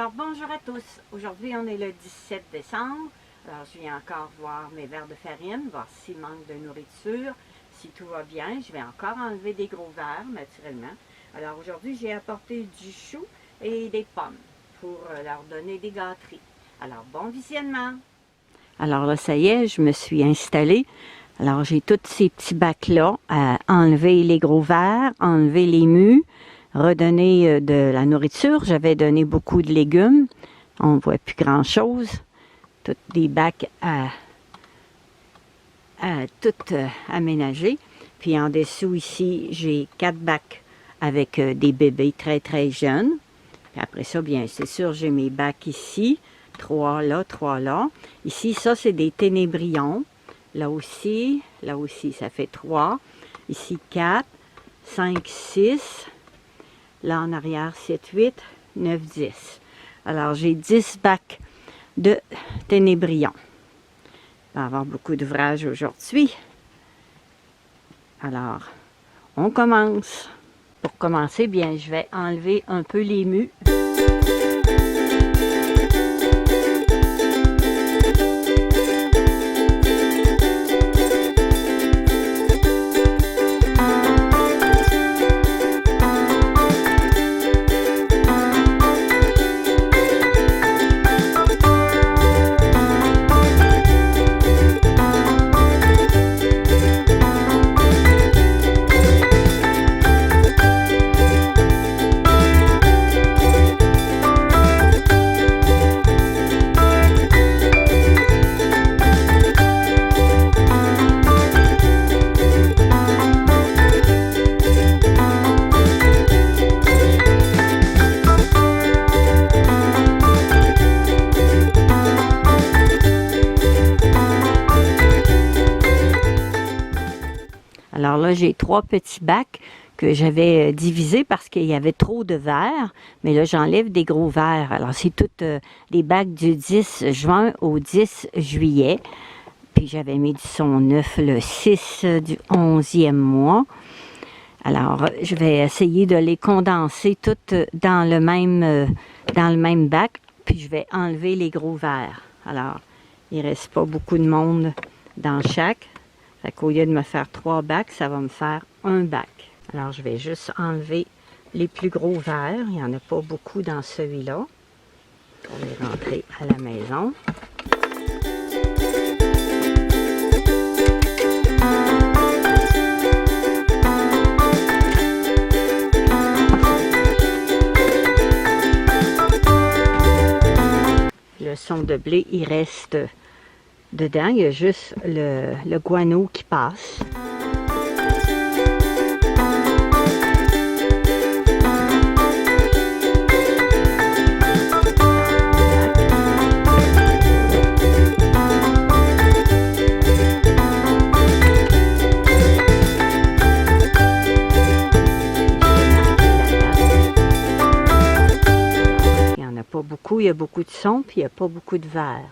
Alors bonjour à tous, aujourd'hui on est le 17 décembre, alors je viens encore voir mes verres de farine, voir s'il manque de nourriture, si tout va bien, je vais encore enlever des gros verres naturellement. Alors aujourd'hui j'ai apporté du chou et des pommes pour leur donner des gâteries. Alors bon visionnement! Alors là ça y est, je me suis installée. Alors j'ai tous ces petits bacs-là à enlever les gros verres, enlever les mues, redonner de la nourriture. J'avais donné beaucoup de légumes. On ne voit plus grand-chose. Tous des bacs à tout aménager. Puis en dessous ici, j'ai 4 bacs avec des bébés très très jeunes. Puis après ça, bien c'est sûr, j'ai mes bacs ici. 3 là, 3 là. Ici, ça c'est des ténébrions. Là aussi, ça fait 3. Ici 4, 5, 6. Là en arrière, 7, 8, 9, 10. Alors j'ai 10 bacs de ténébrions. Il va y avoir beaucoup d'ouvrages aujourd'hui. Alors, on commence. Pour commencer, bien, je vais enlever un peu les mues. Alors là, j'ai 3 petits bacs que j'avais divisés parce qu'il y avait trop de verres. Mais là, j'enlève des gros verres. Alors, c'est tous des bacs du 10 juin au 10 juillet. Puis, j'avais mis du son neuf le 6 du 11e mois. Alors, je vais essayer de les condenser toutes dans le même bac. Puis, je vais enlever les gros verres. Alors, il ne reste pas beaucoup de monde dans chaque. Fait qu'au lieu de me faire 3 bacs, ça va me faire un bac. Alors, je vais juste enlever les plus gros verres. Il n'y en a pas beaucoup dans celui-là. On va les rentrer à la maison. Le son de blé, il reste dedans, il y a juste le guano qui passe. Il n'y en a pas beaucoup, il y a beaucoup de son, puis il n'y a pas beaucoup de verre.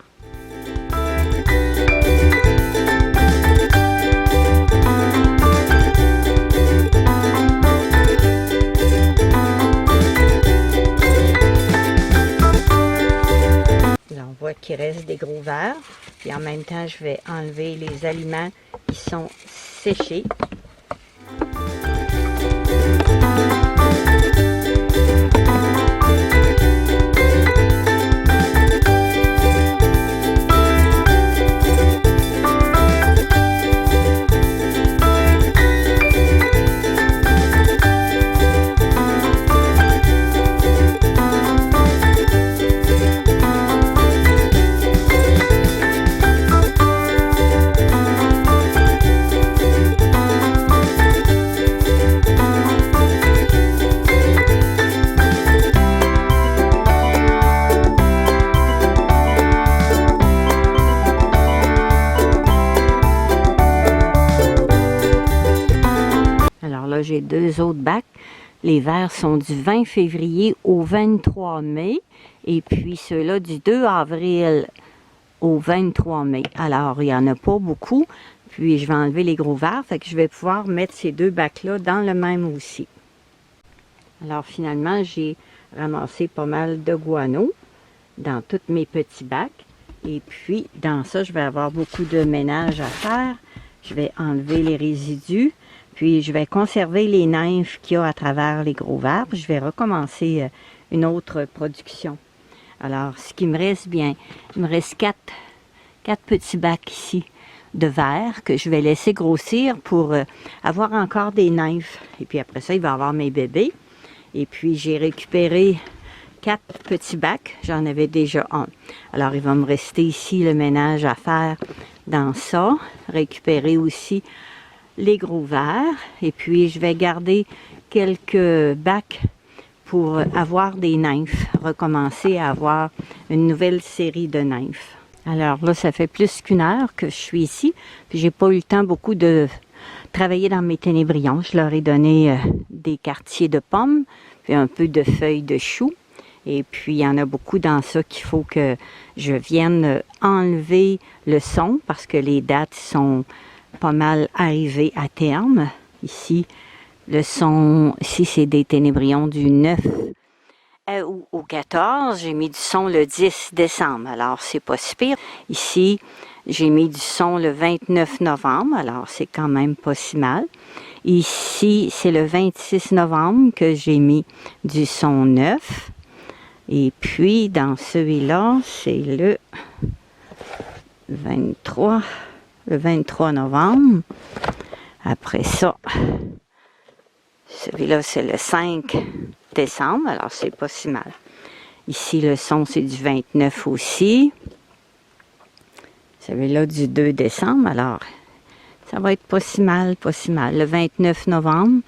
On voit qu'il reste des gros verres. Puis en même temps, je vais enlever les aliments qui sont séchés. J'ai 2 autres bacs. Les verres sont du 20 février au 23 mai. Et puis ceux-là du 2 avril au 23 mai. Alors, il n'y en a pas beaucoup. Puis, je vais enlever les gros verres. Fait que je vais pouvoir mettre ces 2 bacs-là dans le même aussi. Alors, finalement, j'ai ramassé pas mal de guano. dans tous mes petits bacs. Et puis, dans ça, je vais avoir beaucoup de ménage à faire. Je vais enlever les résidus. Puis, je vais conserver les nymphes qu'il y a à travers les gros verres. Je vais recommencer une autre production. Alors, ce qui me reste bien, il me reste quatre petits bacs ici de verre que je vais laisser grossir pour avoir encore des nymphes. Et puis après ça, il va y avoir mes bébés. Et puis, j'ai récupéré 4 petits bacs. J'en avais déjà un. Alors, il va me rester ici le ménage à faire dans ça. Récupérer aussi les gros verres. Et puis, je vais garder quelques bacs pour avoir des nymphes. Recommencer à avoir une nouvelle série de nymphes. Alors là, ça fait plus qu'une heure que je suis ici. Puis, j'ai pas eu le temps beaucoup de travailler dans mes ténébrions. Je leur ai donné des quartiers de pommes, puis un peu de feuilles de choux. Et puis, il y en a beaucoup dans ça qu'il faut que je vienne enlever le son parce que les dates sont pas mal arrivées à terme. Ici, le son, ici, c'est des ténébrions du 9 ou au 14. J'ai mis du son le 10 décembre, alors c'est pas si pire. Ici, j'ai mis du son le 29 novembre, alors c'est quand même pas si mal. Ici, c'est le 26 novembre que j'ai mis du son 9. Et puis, dans celui-là, c'est le 23 novembre. Après ça, celui-là, c'est le 5 décembre, alors c'est pas si mal. Ici, le son, c'est du 29 aussi. Celui-là, du 2 décembre, alors ça va être pas si mal, pas si mal. Le 29 novembre,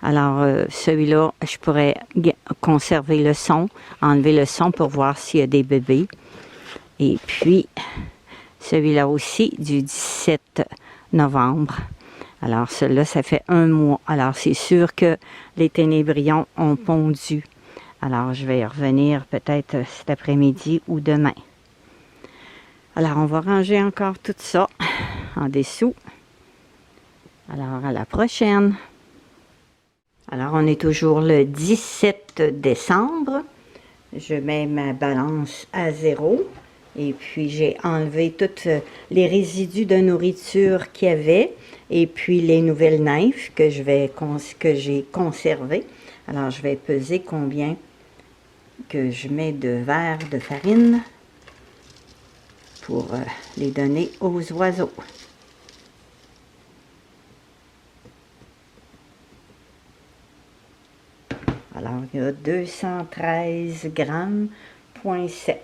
alors celui-là, je pourrais conserver le son, enlever le son pour voir s'il y a des bébés. Et puis, celui-là aussi, du 17 novembre. Alors, celui-là, ça fait 1 mois. Alors, c'est sûr que les ténébrions ont pondu. Alors, je vais y revenir peut-être cet après-midi ou demain. Alors, on va ranger encore tout ça en dessous. Alors, à la prochaine. Alors, on est toujours le 17 décembre. Je mets ma balance à 0. Et puis, j'ai enlevé tous les résidus de nourriture qu'il y avait. Et puis, les nouvelles nymphes que j'ai conservées. Alors, je vais peser combien que je mets de verres de farine pour les donner aux oiseaux. Alors, il y a 213 grammes, 0,7.